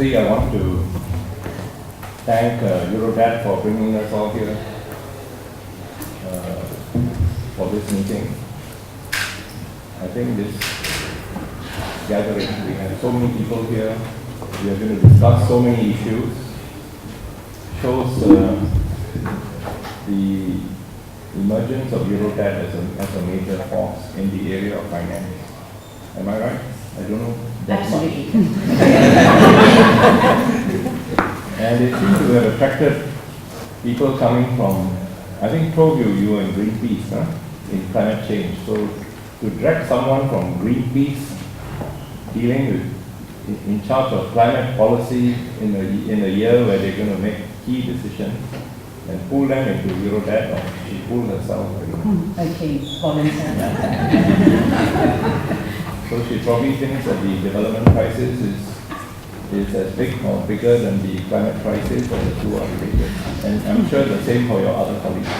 Firstly, I want to thank Eurodad for bringing us all here for this meeting. I think this gathering, we have so many people here, we are going to discuss so many issues, shows the emergence of Eurodad as a major force in the area of finance. Am I right? I don't know that Absolutely. much. And it seems to have attracted people coming from, I think told you were in Greenpeace, in climate change. So to drag someone from Greenpeace dealing with, in charge of climate policy in a year where they're going to make key decisions, and pull them into Eurodad, or she pulled herself. Okay, volunteer. So she probably thinks that the development crisis is as big or bigger than the climate crisis, and the two are related. And I'm sure the same for your other colleagues.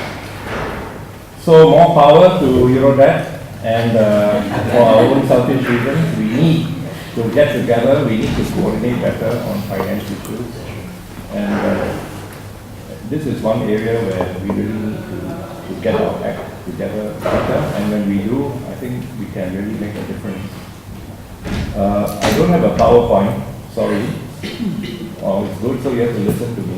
So more power to Eurodad, and for our own selfish reasons, we need to get together, we need to coordinate better on finance issues. And this is one area where we really need to get our act together better, and when we do, I think we can really make a difference. I don't have a PowerPoint, sorry. Oh, it's good, so you have to listen to me.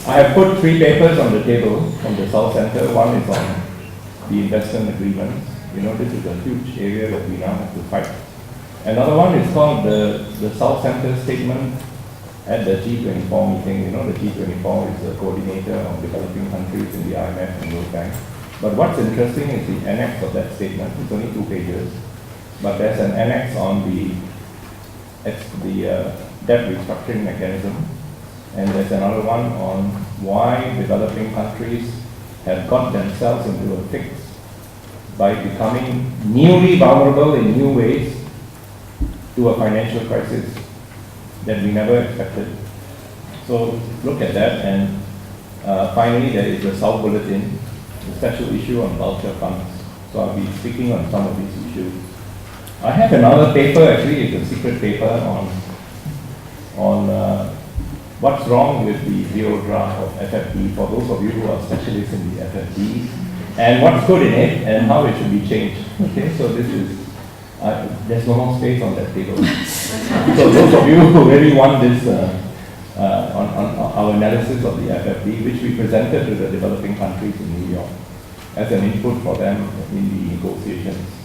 I have put 3 papers on the table from the South Centre. One is on the investment agreements. You know, this is a huge area that we now have to fight. Another one is called the South Centre statement at the G24 meeting. You know, the G24 is the coordinator of developing countries in the IMF and World Bank. But what's interesting is the annex of that statement. It's only 2 pages. But there's an annex on the debt restructuring mechanism. And there's another one on why developing countries have got themselves into a fix by becoming newly vulnerable in new ways to a financial crisis that we never expected. So look at that, and finally there is the South Bulletin, the special issue on vulture funds. So I'll be speaking on some of these issues. I have another paper, actually it's a secret paper on what's wrong with the zero draft of FFD, for those of you who are specialists in the FFD, and what's good in it and how it should be changed. Okay, so this is, there's no more space on that table. So those of you who really want this, on our analysis of the FFD, which we presented to the developing countries in New York as an input for them in the negotiations.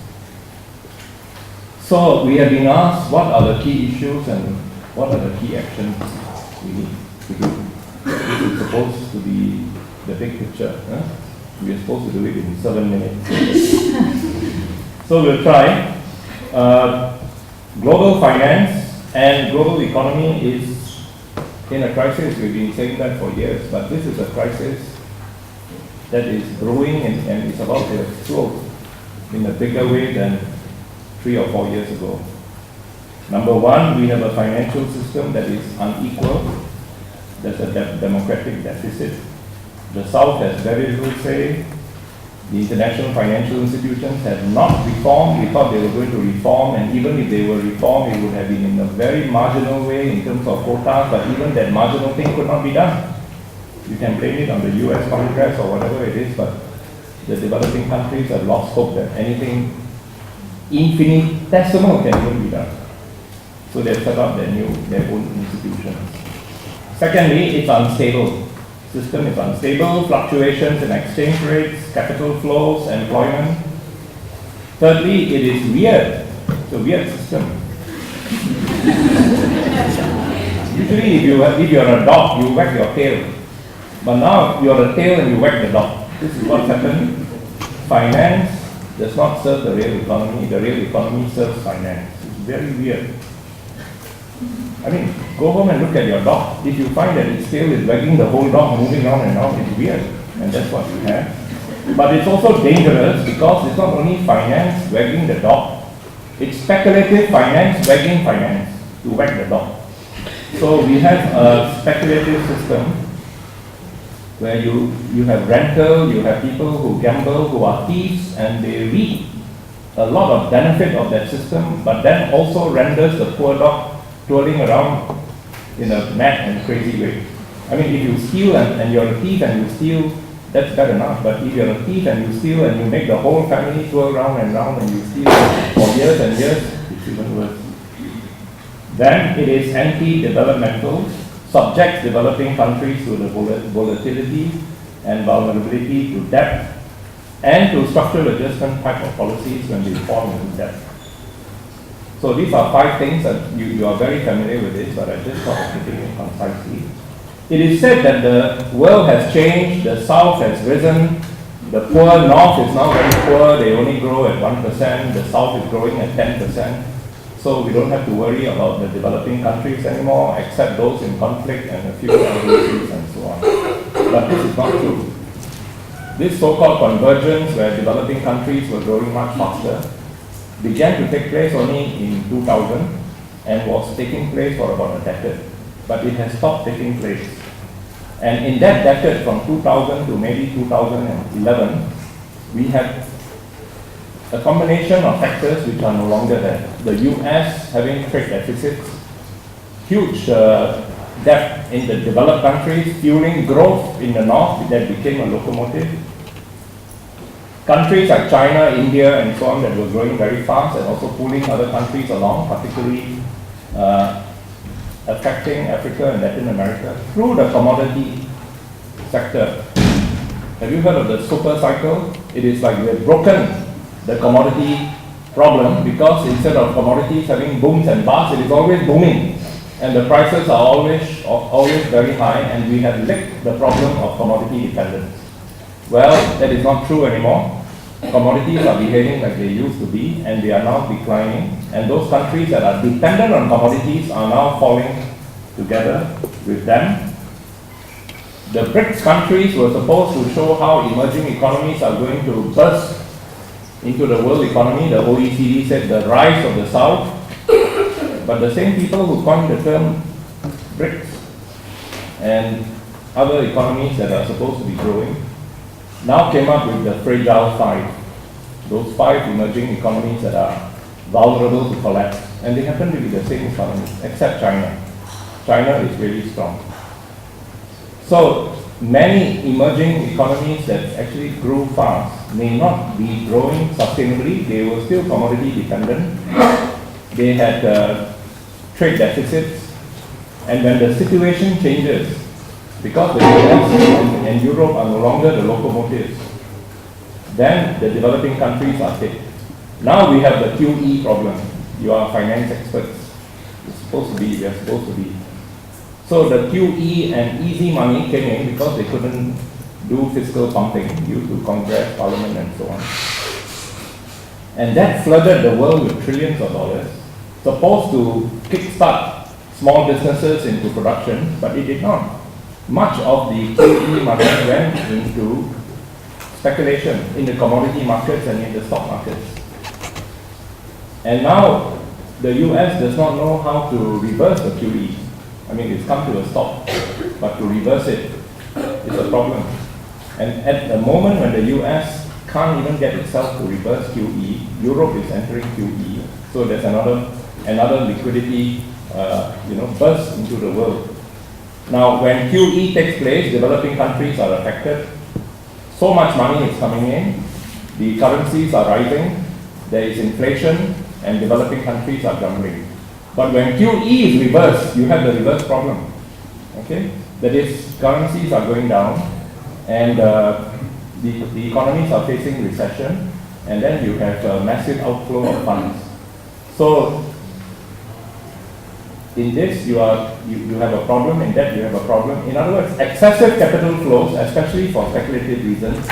So we have been asked what are the key issues and what are the key actions we need to do. This is supposed to be the big picture. We are supposed to do it in 7 minutes. So we'll try. Global finance and global economy is in a crisis. We've been saying that for years, but this is a crisis that is brewing and it's about to explode in a bigger way than 3 or 4 years ago. Number one, we have a financial system that is unequal. There's a democratic deficit. The South has very little say. The international financial institutions have not reformed. We thought they were going to reform, and even if they were reformed, it would have been in a very marginal way in terms of quotas, but even that marginal thing could not be done. You can blame it on the US Congress or whatever it is, but the developing countries have lost hope that anything infinitesimal can even be done. So they've set up their own institutions. Secondly, it's unstable. System is unstable, fluctuations in exchange rates, capital flows, employment. Thirdly, it is weird. It's a weird system. Usually if you're a dog, you wag your tail. But now you're a tail and you wag the dog. This is what's happened. Finance does not serve the real economy. The real economy serves finance. It's very weird. I mean, go home and look at your dog. If you find that its tail is wagging the whole dog, moving on and on, it's weird. And that's what you have. But it's also dangerous because it's not only finance wagging the dog, it's speculative finance wagging finance to wag the dog. So we have a speculative system where you have rental, you have people who gamble, who are thieves, and they reap a lot of benefit of that system, but then also renders the poor dog twirling around in a mad and crazy way. I mean, if you steal and you're a thief and you steal, that's bad enough. But if you're a thief and you steal and you make the whole family twirl round and round and you steal for years and years, it's even worse. Then it is anti-developmental, subjects developing countries to the volatility and vulnerability to debt and to structural adjustment type of policies when they fall into debt. So these are 5 things that you are very familiar with this, but I just thought of putting it concisely. It is said that the world has changed, the South has risen, the poor North is now very poor, they only grow at 1%, the South is growing at 10%. So we don't have to worry about the developing countries anymore, except those in conflict and a few LDCs and so on. But this is not true. This so-called convergence, where developing countries were growing much faster, began to take place only in 2000 and was taking place for about a decade. But it has stopped taking place. And in that decade, from 2000 to maybe 2011, we had a combination of factors which are no longer there. The US having trade deficits, huge debt in the developed countries, fueling growth in the north that became a locomotive. Countries like China, India, and so on that were growing very fast and also pulling other countries along, particularly affecting Africa and Latin America through the commodity sector. Have you heard of the super cycle? It is like we've broken the commodity problem, because instead of commodities having booms and busts, it is always booming and the prices are always very high, and we have licked the problem of commodity dependence. Well, that is not true anymore. Commodities are behaving like they used to be, and they are now declining, and those countries that are dependent on commodities are now falling together with them. The BRICS countries were supposed to show how emerging economies are going to burst into the world economy. The OECD said the rise of the South, but the same people who coined the term BRICS and other economies that are supposed to be growing now came up with the fragile 5, those 5 emerging economies that are vulnerable to collapse, and they happen to be the same economies, except China. China is really strong. So many emerging economies that actually grew fast may not be growing sustainably. They were still commodity dependent. They had trade deficits, and when the situation changes, because the US and Europe are no longer the locomotives, then the developing countries are hit. Now we have the QE problem. You are finance experts. You're supposed to be, we are supposed to be. So the QE and easy money came in because they couldn't do fiscal pumping due to Congress, Parliament, and so on. And that flooded the world with trillions of dollars, supposed to kickstart small businesses into production, but it did not. Much of the QE money went into speculation in the commodity markets and in the stock markets. And now the US does not know how to reverse the QE. I mean, it's come to a stop, but to reverse it is a problem. And at the moment when the US can't even get itself to reverse QE, Europe is entering QE. So there's another liquidity, burst into the world. Now, when QE takes place, developing countries are affected. So much money is coming in, the currencies are rising, there is inflation, and developing countries are grumbling. But when QE is reversed, you have the reverse problem. Okay? That is, currencies are going down, and the economies are facing recession, and then you have a massive outflow of funds. So, in this, you have a problem. In that, you have a problem. In other words, excessive capital flows, especially for speculative reasons,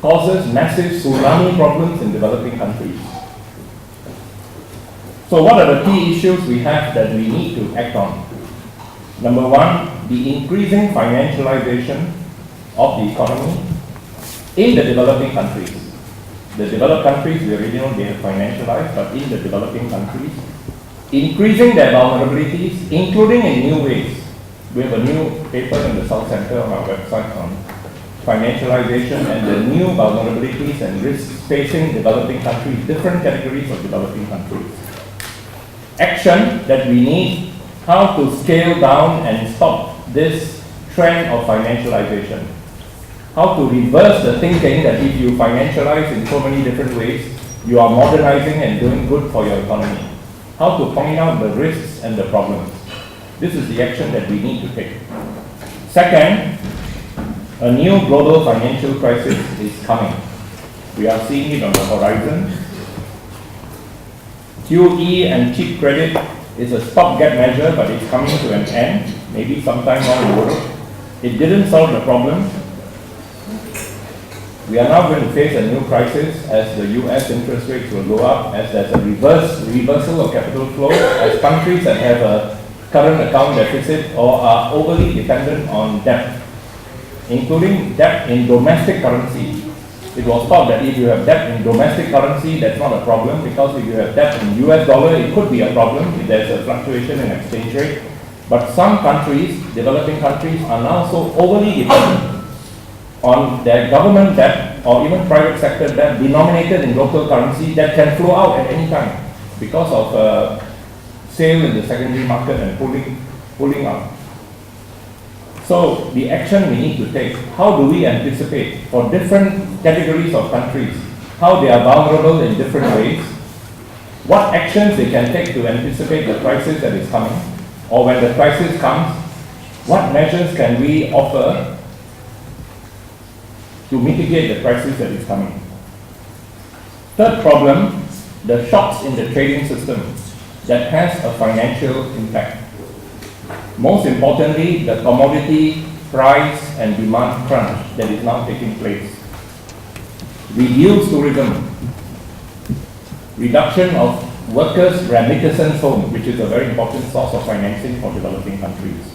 causes massive tsunami problems in developing countries. So what are the key issues we have that we need to act on? Number one, the increasing financialization of the economy in the developing countries. The developed countries, we already know they are financialized, but in the developing countries, increasing their vulnerabilities, including in new ways. We have a new paper in the South Center on our website on financialization and the new vulnerabilities and risks facing developing countries, different categories of developing countries. Action that we need how to scale down and stop this trend of financialization. How to reverse the thinking that if you financialize in so many different ways, you are modernizing and doing good for your economy. How to point out the risks and the problems. This is the action that we need to take. Second, a new global financial crisis is coming. We are seeing it on the horizon. QE and cheap credit is a stopgap measure, but it's coming to an end, maybe sometime down the road. It didn't solve the problem. We are now going to face a new crisis as the US interest rates will go up, as there's a reversal of capital flow, as countries that have a current account deficit or are overly dependent on debt, including debt in domestic currency. It was thought that if you have debt in domestic currency, that's not a problem, because if you have debt in US dollar, it could be a problem if there's a fluctuation in exchange rate. But some countries, developing countries, are now so overly dependent on their government debt or even private sector debt denominated in local currency that can flow out at any time because of sale in the secondary market and pulling out. So the action we need to take, how do we anticipate for different categories of countries, how they are vulnerable in different ways, what actions they can take to anticipate the crisis that is coming, or when the crisis comes, what measures can we offer to mitigate the crisis that is coming. Third problem, the shocks in the trading system that has a financial impact. Most importantly, the commodity price and demand crunch that is now taking place. Reduced tourism, reduction of workers' remittance home, which is a very important source of financing for developing countries.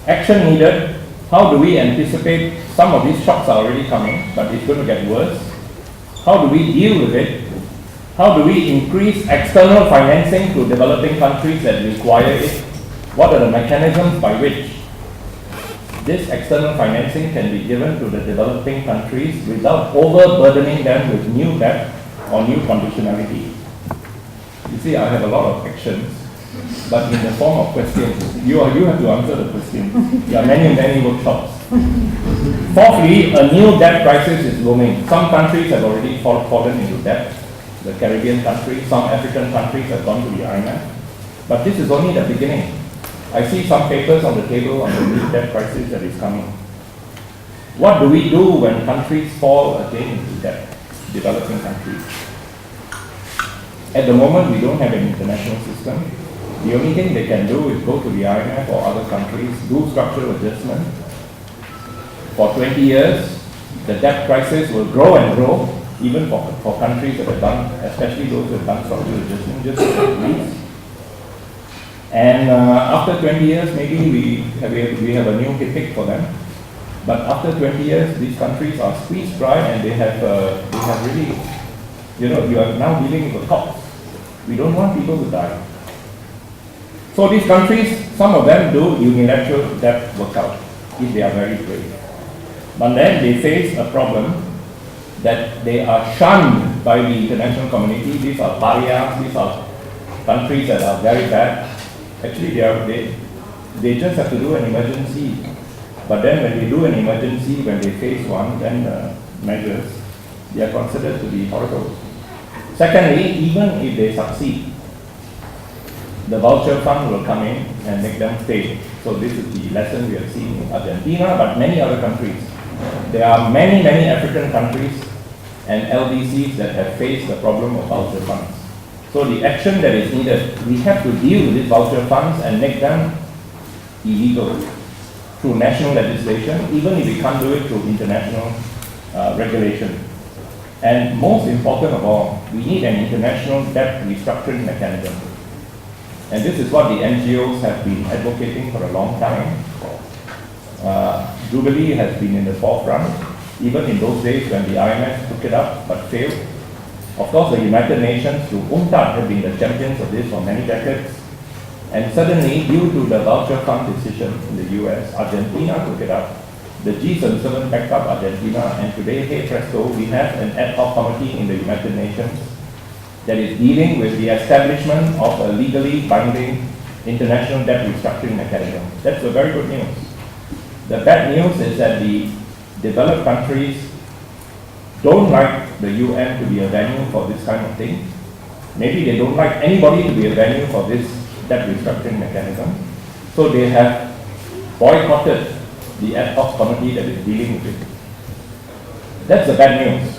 Action needed. How do we anticipate? Some of these shocks are already coming, but it's going to get worse. How do we deal with it? How do we increase external financing to developing countries that require it? What are the mechanisms by which this external financing can be given to the developing countries without overburdening them with new debt or new conditionality? You see, I have a lot of actions, but in the form of questions. You have to answer the question. There are many workshops. Fourthly, a new debt crisis is looming. Some countries have already fallen into debt. The Caribbean countries, some African countries have gone to the IMF. But this is only the beginning. I see some papers on the table on the new debt crisis that is coming. What do we do when countries fall again into debt, developing countries? At the moment, we don't have an international system. The only thing they can do is go to the IMF or other countries, do structural adjustment. For 20 years, the debt crisis will grow and grow, even for countries that have done, especially those that have done structural adjustment, just like Greece. And after 20 years, maybe we have a new epic for them. But after 20 years, these countries are squeezed dry, and they have really, you are now dealing with the cops. We don't want people to die. So these countries, some of them do unilateral debt workout if they are very brave. But then they face a problem that they are shunned by the international community. These are pariahs, these are countries that are very bad. Actually, they just have to do an emergency. But then when they do an emergency, when they face one, then measures, they are considered to be horrible. Secondly, even if they succeed, the voucher fund will come in and make them stay. So this is the lesson we have seen in Argentina, but many other countries. There are many African countries and LDCs that have faced the problem of voucher funds. So the action that is needed, we have to deal with these voucher funds and make them illegal through national legislation, even if we can't do it through international regulation. And most important of all, we need an international debt restructuring mechanism. And this is what the NGOs have been advocating for a long time. Jubilee has been in the forefront, even in those days when the IMF took it up but failed. Of course, the United Nations through UNCTAD have been the champions of this for many decades. And suddenly, due to the voucher fund decision in the US, Argentina took it up. The G77 backed up Argentina, and today, hey presto, we have an ad hoc committee in the United Nations that is dealing with the establishment of a legally binding international debt restructuring mechanism. That's the very good news. The bad news is that the developed countries don't like the UN to be a venue for this kind of thing. Maybe they don't like anybody to be a venue for this debt restructuring mechanism. So they have boycotted the ad hoc committee that is dealing with it. That's the bad news.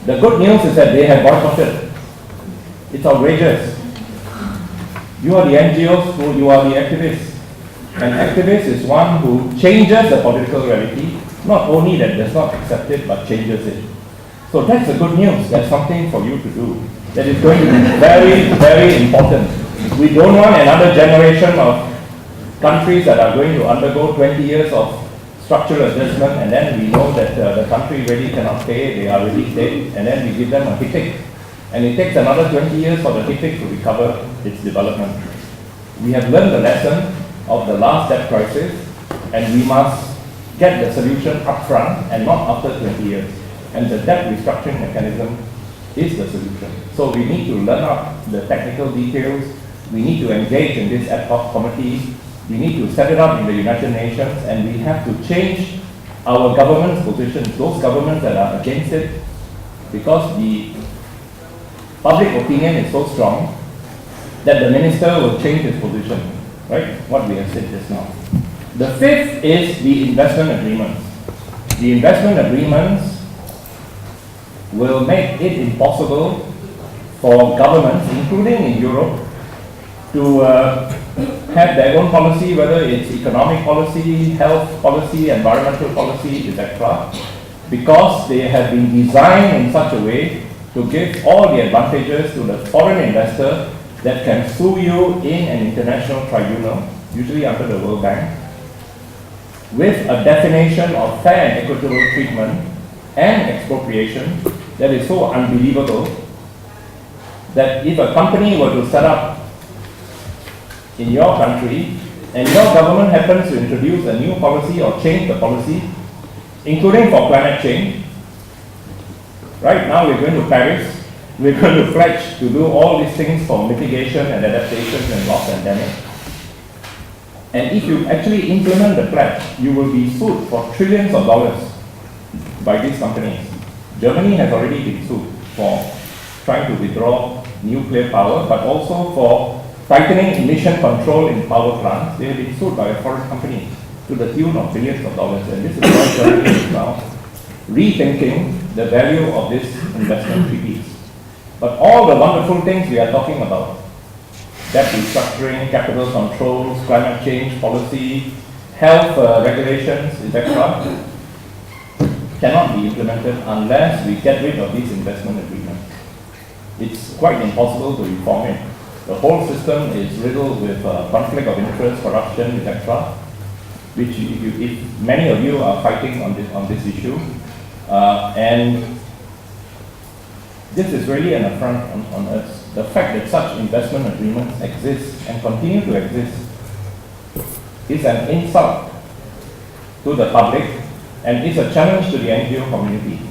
The good news is that they have boycotted. It's outrageous. You are the NGOs, you are the activists. An activist is one who changes the political reality, not only that does not accept it, but changes it. So that's the good news. That's something for you to do. That is going to be very, very important. We don't want another generation of countries that are going to undergo 20 years of structural adjustment, and then we know that the country really cannot pay, they are really dead, and then we give them a HITIC. And it takes another 20 years for the HITIC to recover its development. We have learned the lesson of the last debt crisis, and we must get the solution up front and not after 20 years. And the debt restructuring mechanism is the solution. So we need to learn up the technical details. We need to engage in this ad hoc committee. We need to set it up in the United Nations, and we have to change our government's positions, those governments that are against it, because the public opinion is so strong that the minister will change his position, right? What we have said just now. The fifth is the investment agreements. The investment agreements will make it impossible for governments, including in Europe, to have their own policy, whether it's economic policy, health policy, environmental policy, etc., because they have been designed in such a way to give all the advantages to the foreign investor that can sue you in an international tribunal, usually under the World Bank, with a definition of fair and equitable treatment and expropriation that is so unbelievable that if a company were to set up in your country and your government happens to introduce a new policy or change the policy, including for climate change, right now we're going to Paris, we're going to pledge to do all these things for mitigation and adaptation and loss and damage. And if you actually implement the pledge, you will be sued for trillions of dollars by these companies. Germany has already been sued for trying to withdraw nuclear power, but also for tightening emission control in power plants. They have been sued by a foreign company to the tune of billions of dollars. And this is why Germany is now rethinking the value of this investment treaties. But all the wonderful things we are talking about, debt restructuring, capital controls, climate change policy, health regulations, etc., cannot be implemented unless we get rid of these investment agreements. It's quite impossible to reform it. The whole system is riddled with conflict of interest, corruption, etc., which if many of you are fighting on this issue, and this is really an affront on us. The fact that such investment agreements exist and continue to exist is an insult to the public and is a challenge to the NGO community.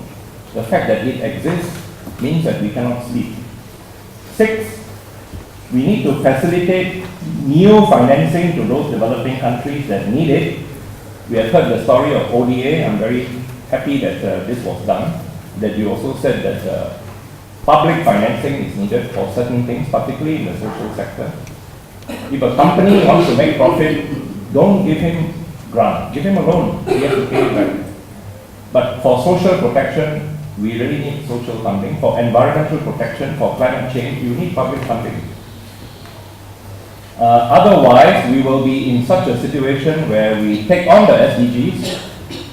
The fact that it exists means that we cannot sleep. 6, we need to facilitate new financing to those developing countries that need it. We have heard the story of ODA. I'm very happy that this was done, that you also said that public financing is needed for certain things, particularly in the social sector. If a company wants to make profit, don't give him grant, give him a loan, he has to pay it back. But for social protection, we really need social funding. For environmental protection, for climate change, you need public funding. Otherwise, we will be in such a situation where we take on the SDGs,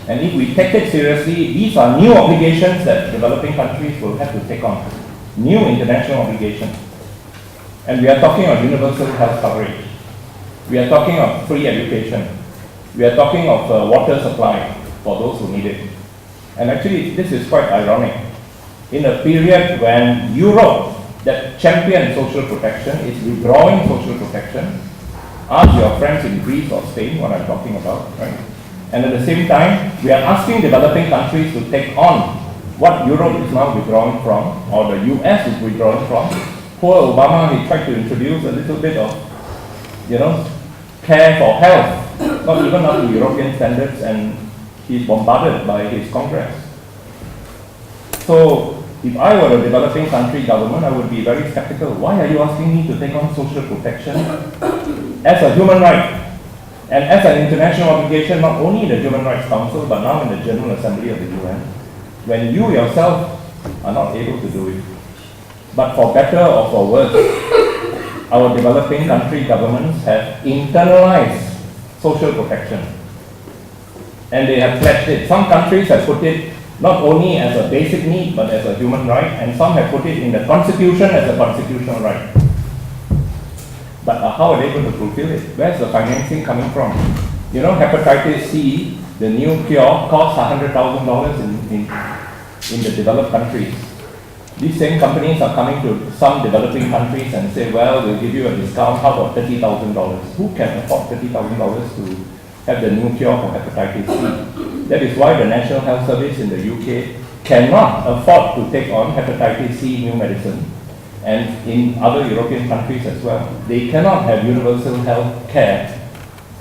and if we take it seriously, these are new obligations that developing countries will have to take on. New international obligations. And we are talking of universal health coverage. We are talking of free education. We are talking of water supply for those who need it. And actually, this is quite ironic. In a period when Europe, that championed social protection, is withdrawing social protection, ask your friends in Greece or Spain what I'm talking about, right? And at the same time, we are asking developing countries to take on what Europe is now withdrawing from, or the US is withdrawing from. Poor Obama, he tried to introduce a little bit of care for health, not even up to European standards, and he's bombarded by his Congress. So, if I were a developing country government, I would be very skeptical. Why are you asking me to take on social protection as a human right and as an international obligation, not only in the Human Rights Council, but now in the General Assembly of the UN, when you yourself are not able to do it? But for better or for worse, our developing country governments have internalized social protection. And they have pledged it. Some countries have put it not only as a basic need, but as a human right, and some have put it in the constitution as a constitutional right. But how are they going to fulfill it? Where's the financing coming from? Hepatitis C, the new cure, costs $100,000 in the developed countries. These same companies are coming to some developing countries and say, well, we'll give you a discount. How about $30,000? Who can afford $30,000 to have the new cure for hepatitis C? That is why the National Health Service in the UK cannot afford to take on hepatitis C new medicine, and in other European countries as well. They cannot have universal health care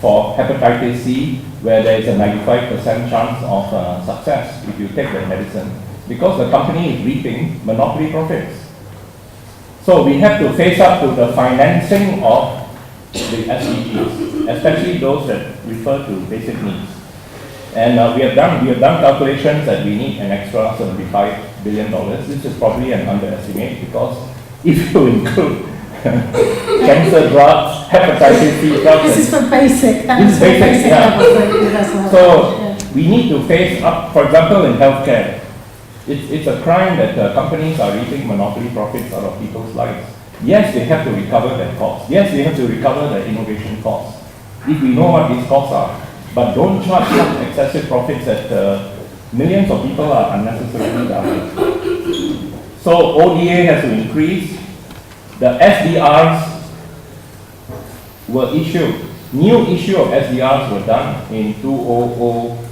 for hepatitis C where there is a 95% chance of success if you take the medicine, because the company is reaping monopoly profits. So we have to face up to the financing of the SDGs, especially those that refer to basic needs. And we have done calculations that we need an extra $75 billion. This is probably an underestimate, because if you include cancer drugs, hepatitis C drugs. This is for basic. This is basic, yeah. Level. So we need to face up, for example, in healthcare. It's a crime that companies are reaping monopoly profits out of people's lives. Yes, they have to recover their costs. Yes, they have to recover their innovation costs, if we know what these costs are. But don't charge such excessive profits that millions of people are unnecessarily damaged. So ODA has to increase. The SDRs were issued. New issue of SDRs were done in 2000,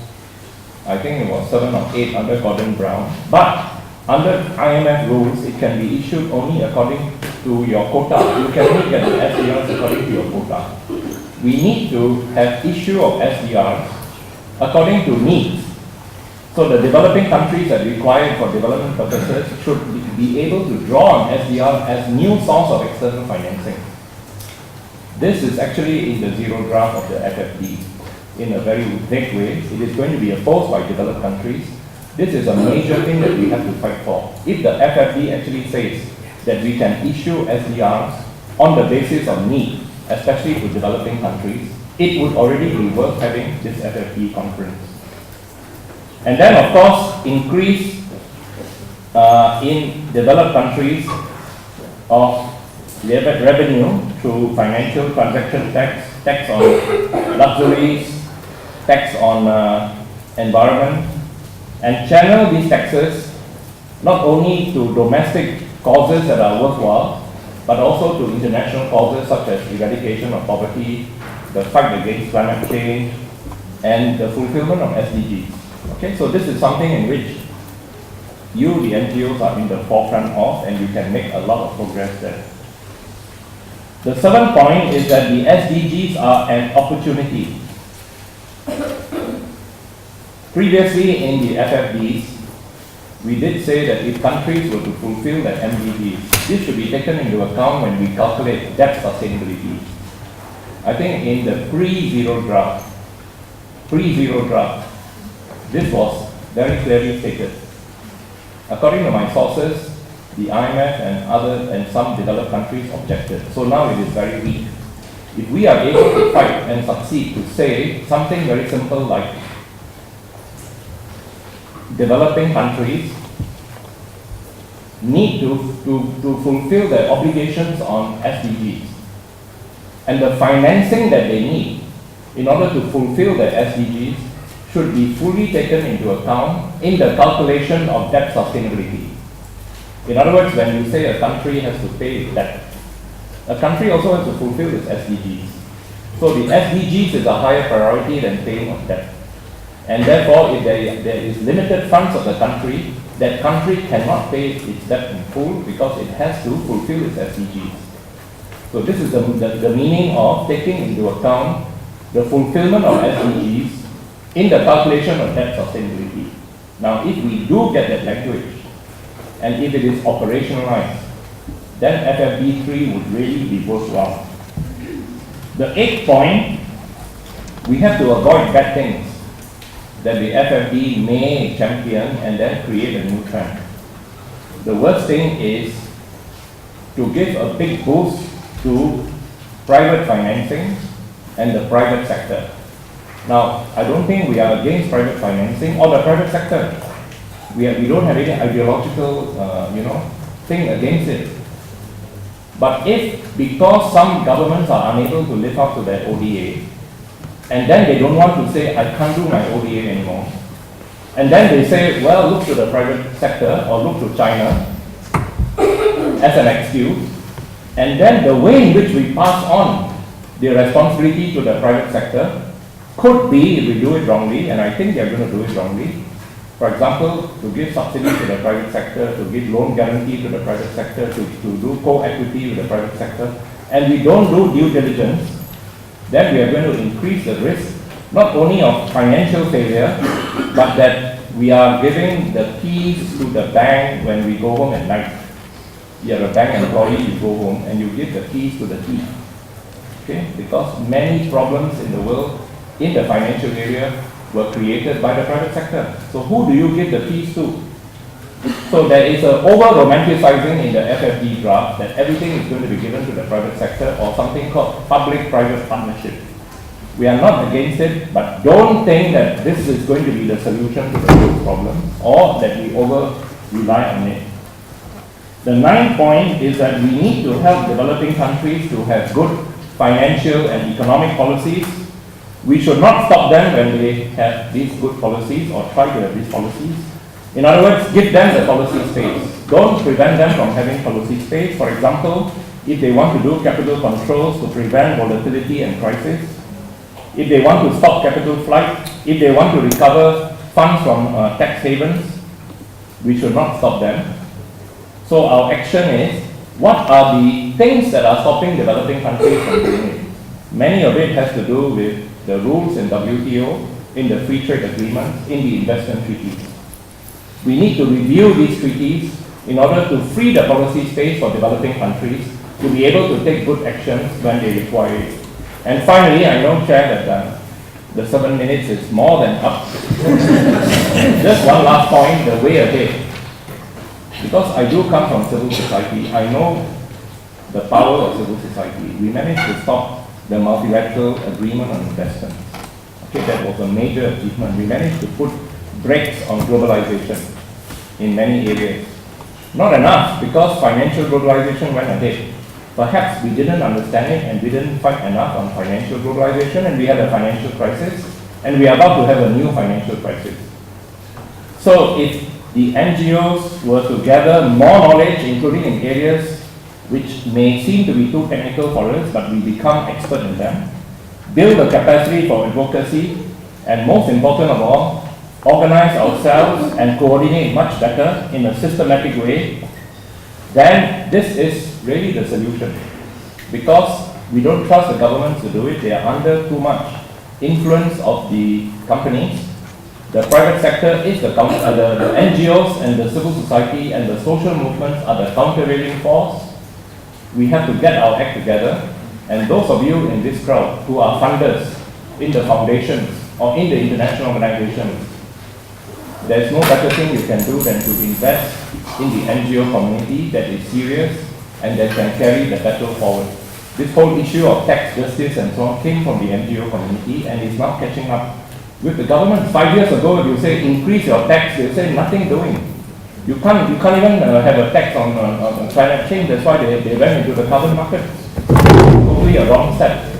I think it was 7 or 8 under Gordon Brown. But under IMF rules, it can be issued only according to your quota. You can only get the SDRs according to your quota. We need to have issue of SDRs according to needs. So the developing countries that require for development purposes should be able to draw on SDR as new source of external financing. This is actually in the zero draft of the FFD in a very vague way. It is going to be opposed by developed countries. This is a major thing that we have to fight for. If the FFD actually says that we can issue SDRs on the basis of need, especially to developing countries, it would already be worth having this FFD conference. And then, of course, increase in developed countries of revenue through financial transaction tax, tax on luxuries, tax on environment, and channel these taxes not only to domestic causes that are worthwhile, but also to international causes such as eradication of poverty, the fight against climate change, and the fulfillment of SDGs. Okay, so this is something in which you, the NGOs, are in the forefront of, and you can make a lot of progress there. The seventh point is that the SDGs are an opportunity. Previously in the FFDs, we did say that if countries were to fulfill the MDGs, this should be taken into account when we calculate debt sustainability. I think in the pre-zero draft, this was very clearly stated. According to my sources, the IMF and some developed countries objected. So now it is very weak. If we are able to fight and succeed to say something very simple like developing countries need to fulfill their obligations on SDGs, and the financing that they need in order to fulfill their SDGs should be fully taken into account in the calculation of debt sustainability. In other words, when you say a country has to pay its debt, a country also has to fulfill its SDGs. So the SDGs is a higher priority than paying of debt. And therefore, if there is limited funds of the country, that country cannot pay its debt in full because it has to fulfill its SDGs. So this is the meaning of taking into account the fulfillment of SDGs in the calculation of debt sustainability. Now, if we do get that language, and if it is operationalized, then FFD3 would really be worthwhile. The 8th point, we have to avoid bad things that the FFD may champion and then create a new trend. The worst thing is to give a big boost to private financing and the private sector. Now, I don't think we are against private financing or the private sector. We don't have any ideological, thing against it. But if, because some governments are unable to live up to their ODA, and then they don't want to say, I can't do my ODA anymore, and then they say, well, look to the private sector or look to China as an excuse, and then the way in which we pass on the responsibility to the private sector could be, if we do it wrongly, and I think they're going to do it wrongly, for example, to give subsidy to the private sector, to give loan guarantee to the private sector, to do co-equity with the private sector, and we don't do due diligence, then we are going to increase the risk, not only of financial failure, but that we are giving the keys to the bank when we go home at night. You're a bank employee, you go home and you give the keys to the thief. Okay? Because many problems in the world, in the financial area, were created by the private sector. So who do you give the keys to? So there is an over-romanticizing in the FFD draft that everything is going to be given to the private sector or something called public-private partnership. We are not against it, but don't think that this is going to be the solution to the world's problem or that we over-rely on it. The 9th point is that we need to help developing countries to have good financial and economic policies. We should not stop them when they have these good policies or try to have these policies. In other words, give them the policy space. Don't prevent them from having policy space. For example, if they want to do capital controls to prevent volatility and crisis, if they want to stop capital flight, if they want to recover funds from tax havens, we should not stop them. So our action is, what are the things that are stopping developing countries from doing it? Many of it has to do with the rules in WTO, in the free trade agreements, in the investment treaties. We need to review these treaties in order to free the policy space for developing countries to be able to take good actions when they require it. And finally, I know, Chair, that the 7 minutes is more than up. Just one last point, the way ahead. Because I do come from civil society, I know the power of civil society. We managed to stop the multilateral agreement on investment. Okay, that was a major achievement. We managed to put brakes on globalization in many areas. Not enough, because financial globalization went ahead. Perhaps we didn't understand it and we didn't fight enough on financial globalization, and we had a financial crisis, and we are about to have a new financial crisis. So if the NGOs were to gather more knowledge, including in areas which may seem to be too technical for us, but we become expert in them, build a capacity for advocacy, and most important of all, organize ourselves and coordinate much better in a systematic way, then this is really the solution. Because we don't trust the governments to do it, they are under too much influence of the companies. The private sector is the NGOs and the civil society and the social movements are the countervailing force. We have to get our act together, and those of you in this crowd who are funders in the foundations or in the international organizations, there's no better thing you can do than to invest in the NGO community that is serious and that can carry the battle forward. This whole issue of tax justice and so on came from the NGO community and is now catching up with the government. 5 years ago, if you say increase your tax, they'll say nothing doing. You can't even have a tax on climate change. That's why they went into the carbon market. Totally a wrong step.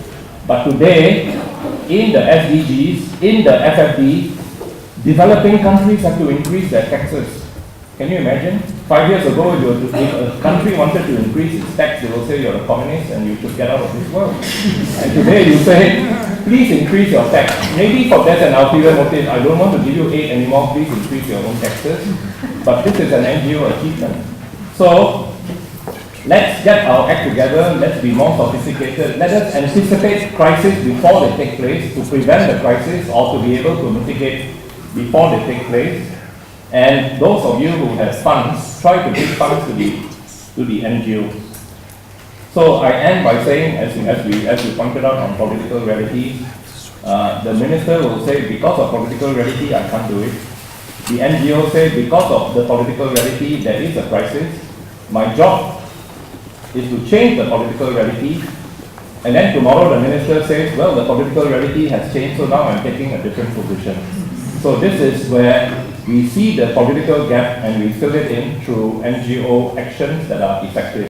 But today, in the SDGs, in the FFD, developing countries have to increase their taxes. Can you imagine? 5 years ago, if a country wanted to increase its tax, they will say you're a communist and you should get out of this world. And today you say, please increase your tax. Maybe for that an ulterior motive, I don't want to give you aid anymore, please increase your own taxes. But this is an NGO achievement. So, let's get our act together, let's be more sophisticated, let us anticipate crises before they take place, to prevent the crisis or to be able to mitigate before they take place. And those of you who have funds, try to give funds to the NGOs. So I end by saying, as we pointed out on political reality, the minister will say, because of political reality, I can't do it. The NGO say, because of the political reality, there is a crisis. My job is to change the political reality. And then tomorrow the minister says, well, the political reality has changed, so now I'm taking a different position. So this is where we see the political gap and we fill it in through NGO actions that are effective.